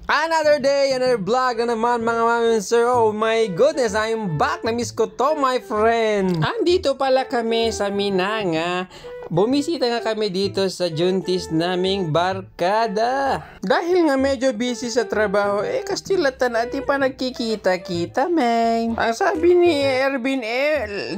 Another day, another vlog na naman mga mami sir. Oh my goodness, I'm back. Na-miss ko to my friend. Andito pala kami sa Minanga. Bumisita nga kami dito sa Juntis naming barkada. Dahil nga medyo busy sa trabaho, kastilatan ati pa nagkikita-kita, men. Ang sabi ni Ervin,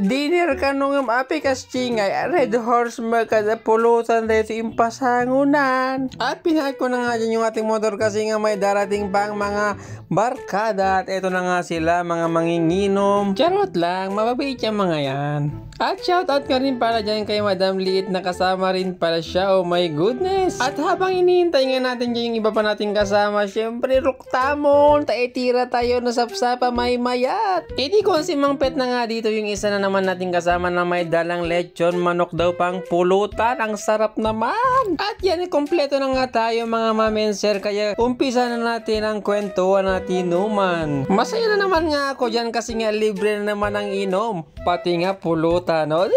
dinner ka nung api kastingay, Red Horse magkada pulutan dito yung pasangunan. At pinahat ko na nga dyan yung ating motor kasi nga may darating pang mga barkada. At eto na nga sila, mga manginginom. Charot lang, mababait yung mga yan. At shoutout ka rin pala dyan kay Madam Liit na kasama rin pala siya. Oh my goodness. At habang hinihintay nga natin dyan yung iba pa nating kasama, syempre ruktamon, taitira tayo na sapsapa may mayat. Di ko si Mang Pet na nga dito yung isa na naman nating kasama na may dalang lechon, manok daw pang pulutan. Ang sarap naman. At yan, kompleto na nga tayo mga mamenser. Kaya umpisa na natin ang kwentuhan natin inuman. Masaya na naman nga ako dyan kasi nga libre na naman ang inom. Pati nga pulutan. No?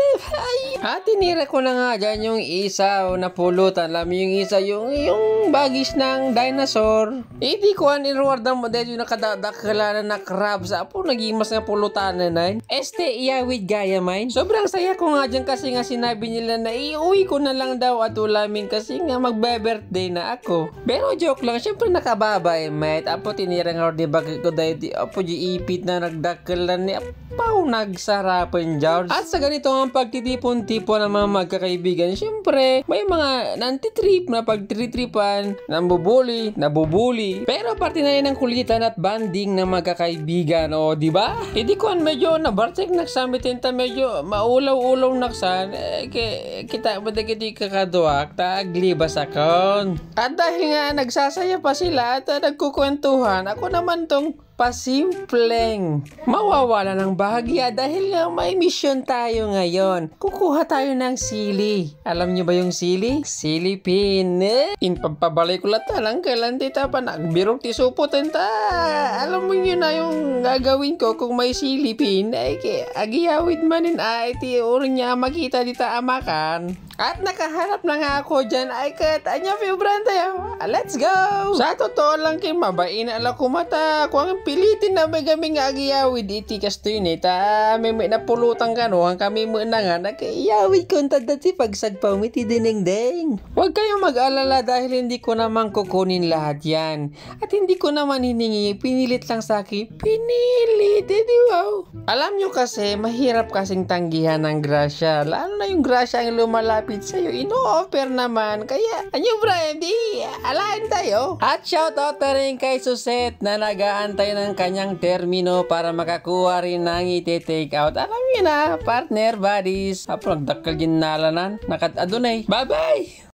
At tinira ko na nga dyan yung isa na pulutan. Alam mo yung isa, yung bagis ng dinosaur. Di ko anirwardan mo dahil yung nakadakala na crab sa apo. Nagimas nga pulutan na na. Iyawid gaya mine. Sobrang saya ko nga dyan kasi nga sinabi nila na iuwi ko na lang daw at ulamin kasi nga magbe-birthday na ako. Pero joke lang, syempre nakababay mate. Apo tinira nga di bagay ko dahil apo di ipit na nagdakalan ni apaw nagsarapan dyan. At sa ganito ang pagtitipon-tipon ng mga magkakaibigan, syempre may mga nantitrip na pagtritripan, nabubuli. Pero parte na yun ng kulitan at banding ng magkakaibigan, o di ba? Di ko medyo nabartek nagsamitin ta medyo maulaw-ulaw naksan, kita madagiti kakaduak taglibas akon. At dahil nga nagsasaya pa sila at nagkukwentuhan, ako naman tong pasimpleng mawawala ng bahagya dahil nga may mission tayo ngayon. Kukuha tayo ng sili. Alam nyo ba yung sili? Silipin. Inpapabalik ko lang talang kailan tita pa nagbirok ti suputin ta. Alam mo yun na yung gagawin ko kung may silipin. Agiyawid manin ti uring niya makita dita amakan. At nakaharap na nga ako dyan anya vibrante. Let's go! Sa totoo lang kay mabain ala kumata. Kung pilitin na may gaming agiyawid iti kasto yun may napulutan ka no. Ang kami mo na nga nagiyawid ko dati pagsagpaw iti dinengdeng. Huwag kayong mag-alala dahil hindi ko naman kukunin lahat yan. At hindi ko naman hiningi. Pinilit lang sa akin. Pinilit. Wow. Alam nyo kasi mahirap kasing tanggihan ng grasya. Lalo na yung grasya ang lumalapit sa'yo, ino-offer naman. Kaya, Brian, alain tayo. At shoutout na rin kay Suset na nag-aantay ng kanyang termino para makakuha rin ng iti-take out. Alam niyo na, partner, buddies. Apo, nagdakal ginalanan. Adunay. Bye-bye!